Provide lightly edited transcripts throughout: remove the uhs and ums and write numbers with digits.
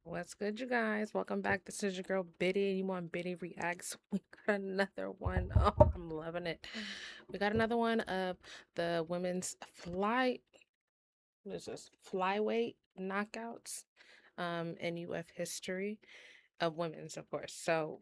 What's good, you guys? Welcome back. This is your girl Biddy, and you want Biddy Reacts. We got another one. Oh, I'm loving it. We got another one of the women's what is this? Flyweight knockouts in UF history of women's, of course. So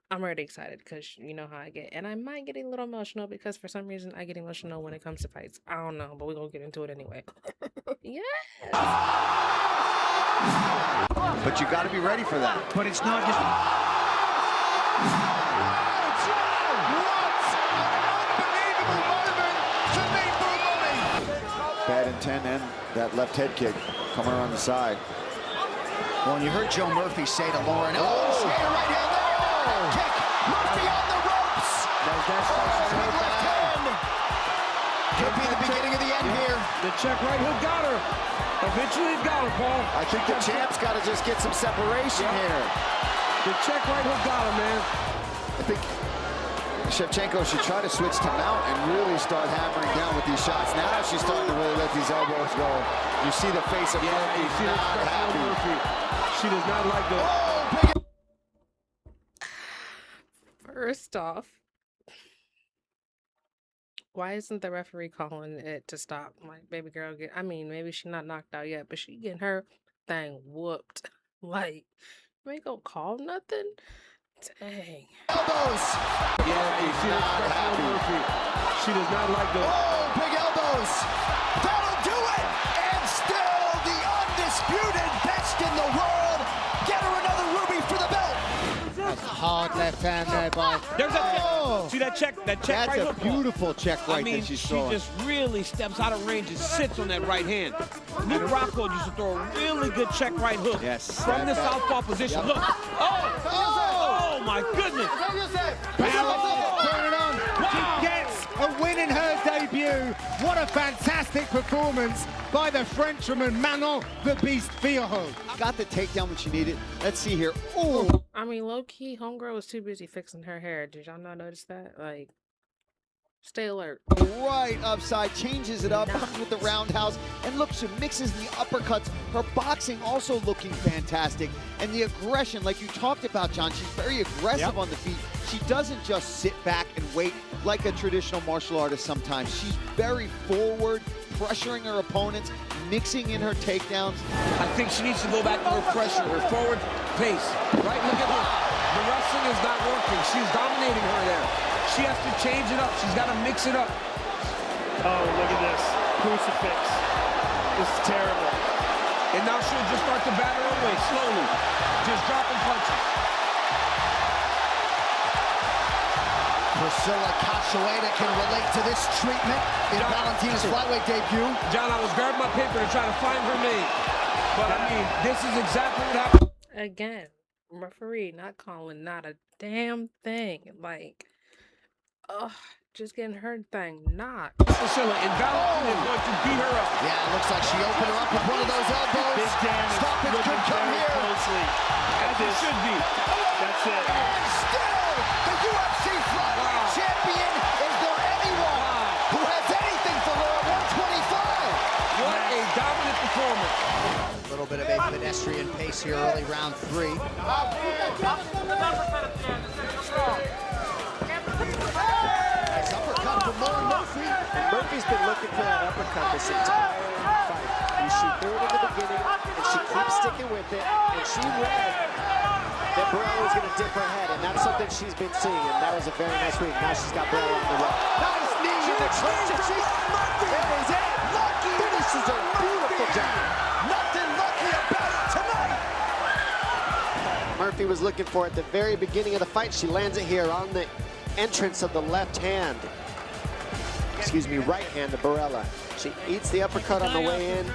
I'm already excited because you know how I get. And I might get a little emotional because for some reason I get emotional when it comes to fights. I don't know, but we're gonna get into it anyway. Yes. But you got to be ready for that. But it's not just... Bad intent and that left head kick coming around the side. Well, and you heard Joe Murphy say to Lauren, oh, right hand there. Kick. Murphy on the ropes. Left hand. Could be the beginning of the end here. The check right hook got her. Eventually it got her, Paul. I think the champ's got to just get some separation here. The check right hook got her, man. I think Shevchenko should try to switch to mount and really start hammering down with these shots. Now she's starting to really let these elbows go. You see the face of Murphy. You see the expression of Murphy. She does not like the... First off, why isn't the referee calling it to stop? Like, baby girl, maybe she's not knocked out yet, but she getting her thing whooped. Like, you ain't gonna call nothing? Dang. Elbows. Yeah, you see the expression of Murphy. She does not like the... Oh, big elbows. That'll do it. And still the undisputed best in the world. Get her another ruby for the belt. That's a hard left hand there by... There's a check. See that check? That check right hook? That's a beautiful check right that she's throwing. She just really steps out of range and sits on that right hand. Luke Rockhold used to throw a really good check right hook from the southpaw position. Yep. Look. Oh, my goodness. She gets a win in her debut. What a fantastic performance by the Frenchwoman Manon the Beast Villehot. Got the takedown when she needed. Let's see here. Oh. I mean, low-key, homegirl was too busy fixing her hair. Did y'all not notice that? Like, stay alert. Right upside, changes it up, comes with the roundhouse, and look, she mixes the uppercuts. Her boxing also looking fantastic, and the aggression, like you talked about, John, she's very aggressive on the feet. She doesn't just sit back and wait like a traditional martial artist sometimes. She's very forward, pressuring her opponents, mixing in her takedowns. I think she needs to go back to her pressure, her forward pace. Right, look at her. The wrestling is not working. She's dominating her there. She has to change it up. She's got to mix it up. Oh, look at this. Crucifix. This is terrible. And now she'll just start to batter her way slowly. Just dropping punches. Priscilla Cachoeira can relate to this treatment in Valentina's flyweight debut. John, I was grabbing my paper to try to find her name. But I mean, this is exactly what happened. Again, referee not calling not a damn thing. Like, just getting her thing knocked. Priscilla, and Valentina is going to beat her up. Yeah, it looks like she opened her up with one of those elbows. Big damage. Stoppage could come here. Closely. As it should be. That's it. And still, the UFC flyweight champion. Is there anyone who has anything for her at 125? What a dominant performance. A little bit of a pedestrian pace here early round 3. Nice uppercut from Lauren Murphy. And Murphy's been looking for that uppercut this entire fight. She threw it in the beginning, and she keeps sticking with it, and she read that Burrell was going to dip her head, and that's something she's been seeing, and that was a very nice read. Now she's got Burrell on the rope. Nice knee in the trenches. That is it. Lucky finishes her. Beautiful job. Nothing lucky about it tonight. Murphy was looking for it at the very beginning of the fight. She lands it here on the entrance of the left hand. Excuse me, right hand to Barella. She eats the uppercut on the way in,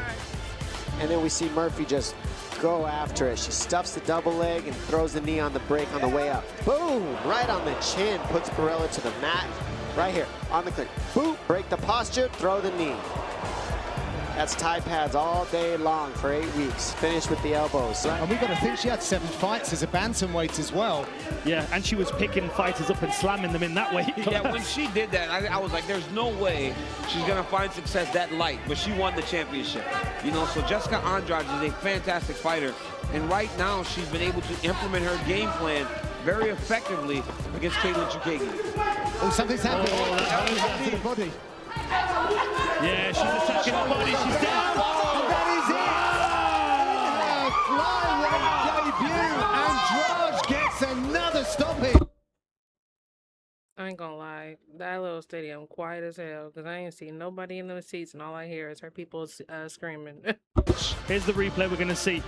and then we see Murphy just go after it. She stuffs the double leg and throws the knee on the break on the way up. Boom! Right on the chin, puts Barella to the mat. Right here, on the clear. Boom! Break the posture, throw the knee. That's Thai pads all day long for 8 weeks. Finish with the elbows. And we've got to think she had 7 fights as a bantamweight as well. Yeah, and she was picking fighters up and slamming them in that way. Yeah, when she did that, I was like, there's no way she's going to find success that light, but she won the championship. You know, so Jessica Andrade is a fantastic fighter, and right now she's been able to implement her game plan very effectively against Katlyn Chookagian. Oh, something's happening. Oh, to the body. Yeah, she's attacking the body. She's down. And that is it. Her flyweight debut. Andrade gets another stoppage. I ain't gonna lie, that little stadium quiet as hell because I ain't seen nobody in the seats and all I hear is her people screaming. Here's the replay we're going to see.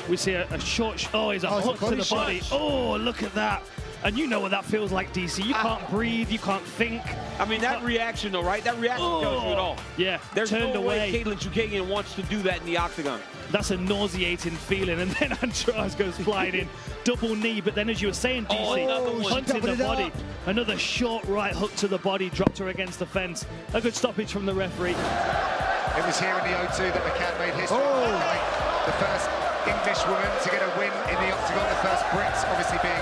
We see a short, oh, it's a hook to the body. Oh, look at that. And you know what that feels like, DC. You can't breathe, you can't think. I mean, that reaction, though, right? That reaction tells you it all. Yeah, There's turned no away. way Katlyn Chookagian wants to do that in the octagon. That's a nauseating feeling. And then Andrade goes flying in. Double knee, but then as you were saying, DC, punching the body. Another short right hook to the body, dropped her against the fence. A good stoppage from the referee. It was here in the O2 that McCann made history. The first English woman to get a win in the octagon. The first Brit, obviously being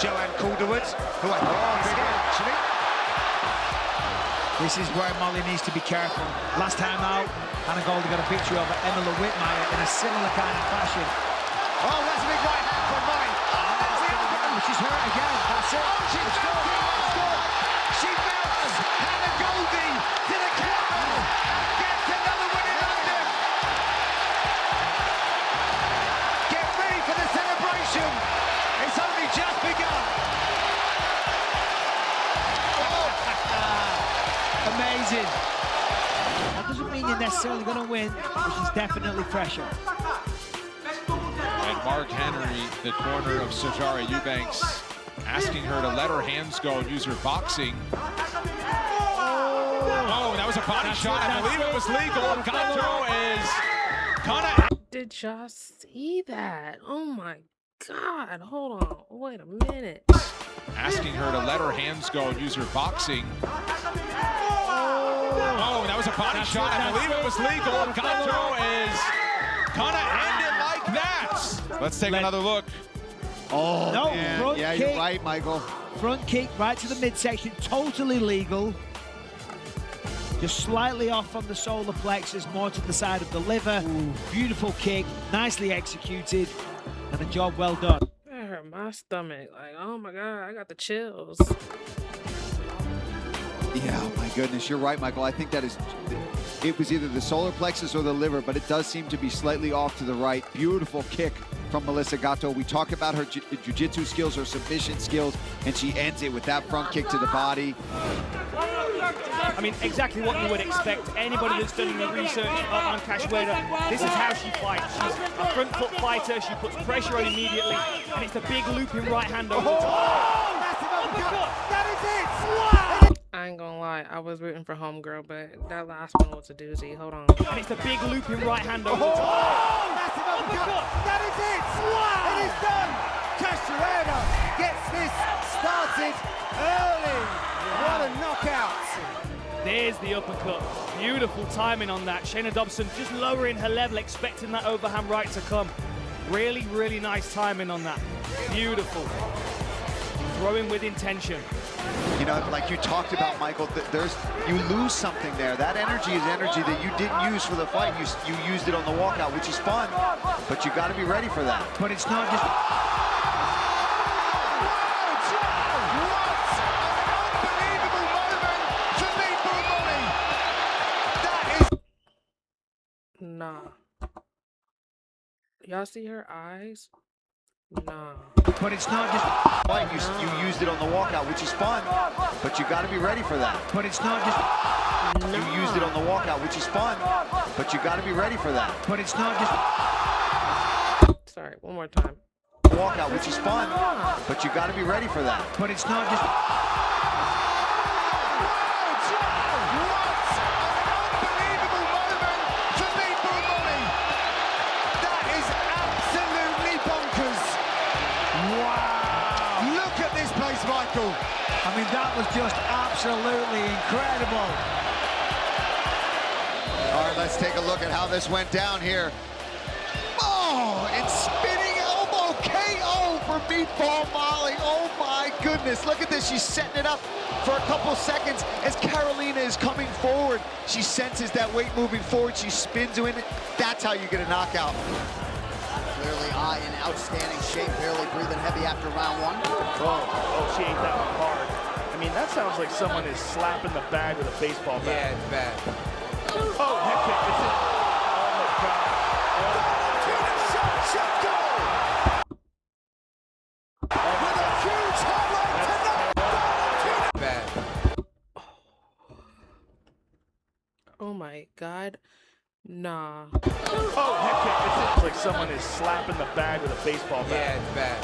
Joanne Calderwood, who I think is here actually. This is where Molly needs to be careful. Last time out, Hannah Goldie got a victory over Emma Whitmire in a similar kind of fashion. Oh, that's a big right hand from Molly. She's hurt again. That's it. Oh, she's gone. She melts Hannah Goldie to the counter. Gets another win in London. Get ready for the celebration. It's only just begun. Amazing. That doesn't mean you're necessarily going to win, but she's definitely fresher. And Mark Henry, the corner of Sijara Eubanks, asking her to let her hands go and use her boxing. Oh, that was a body shot. I believe it was legal. Gato is gonna. Did y'all see that? Oh my God, hold on, wait a minute. Asking her to let her hands go and use her boxing. Oh, that was a body shot. I believe it was legal. Gato is gonna end it like that. Let's take another look. Oh, No, man. front Yeah, kick. you're right, Michael. Front kick right to the midsection, totally legal. Just slightly off from the solar plexus, more to the side of the liver. Beautiful kick, nicely executed, and a job well done. That hurt my stomach. Like, oh my God, I got the chills. Yeah, oh my goodness, you're right, Michael. I think that is, it was either the solar plexus or the liver, but it does seem to be slightly off to the right. Beautiful kick from Melissa Gatto. We talk about her jiu-jitsu skills, her submission skills, and she ends it with that front kick to the body. I mean, exactly what you would expect. Anybody that's done the research on Cachoeira, this is how she fights. She's a front foot fighter. She puts pressure on immediately, and it's a big looping right hand over the top. That is it. I ain't gonna lie, I was rooting for homegirl, but that last one was a doozy. Hold on. And it's a big looping right hand over the top. That is it. It is done. Cachoeira gets this started early. What a knockout. There's the uppercut. Beautiful timing on that. Shayna Dobson just lowering her level, expecting that overhand right to come. Really, really nice timing on that. Beautiful. Throwing with intention. You know, like you talked about, Michael, you lose something there. That energy is energy that you didn't use for the fight. You used it on the walkout, which is fun, but you got to be ready for that. But it's not just... Nah. Y'all see her eyes? Nah. But it's not just... You used it on the walkout, which is fun, but you got to be ready for that. But it's not just... You used it on the walkout, which is fun, but you got to be ready for that. But it's not just... Sorry, one more time. Walkout, which is fun, but you got to be ready for that. But it's not just... Michael. I mean, that was just absolutely incredible. All right, let's take a look at how this went down here. Oh, and spinning elbow KO for Meatball Molly. Oh my goodness, look at this. She's setting it up for a couple seconds as Carolina is coming forward. She senses that weight moving forward. She spins in it. That's how you get a knockout. Clearly, in outstanding shape, barely breathing heavy after round one. Oh, she ate that one hard. I mean, that sounds like someone is slapping the bag with a baseball bat. Yeah, it's bad. Oh, head kick. It's it. Oh, my God. With a huge highlight tonight. Bad. Oh my God. Nah. Oh, head kick. It's like someone is slapping the bag with a baseball bat. Yeah, it's bad.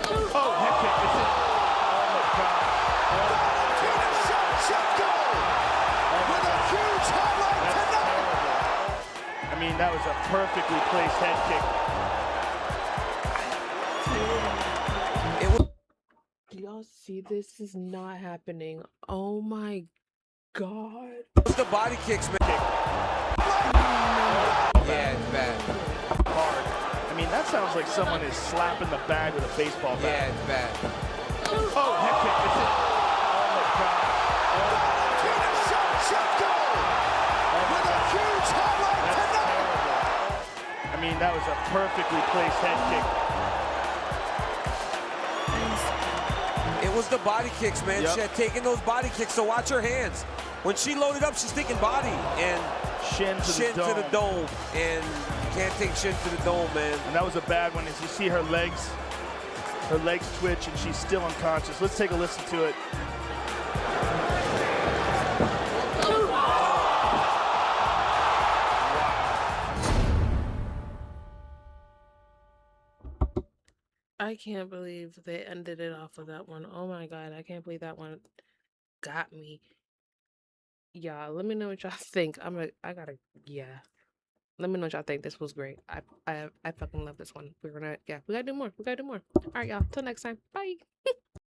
Oh, head kick. It's it. Oh, my God. With a huge highlight tonight. I mean, that was a perfectly placed head kick. It was Do y'all see this is not happening? Oh my God. the body kicks, man. Yeah, it's bad. Hard. I mean, that sounds like someone is slapping the bag with a baseball bat. Yeah, it's bad. Oh, head kick. It's it. Oh, my God. With a huge highlight tonight. I mean, that was a perfectly placed head kick. It was the body kicks, man. Yep. She had taken those body kicks, so watch her hands. When she loaded up, she's thinking body and Shin to shin the to dome. the dome. And you can't take shin to the dome, man. And that was a bad one. As you see her legs twitch, and she's still unconscious. Let's take a listen to it. I can't believe they ended it off with that one. Oh my God. I can't believe that one got me. Yeah, let me know what y'all think. Yeah. Let me know what y'all think. This was great. I fucking love this one. We gotta do more. All right, y'all. Till next time. Bye.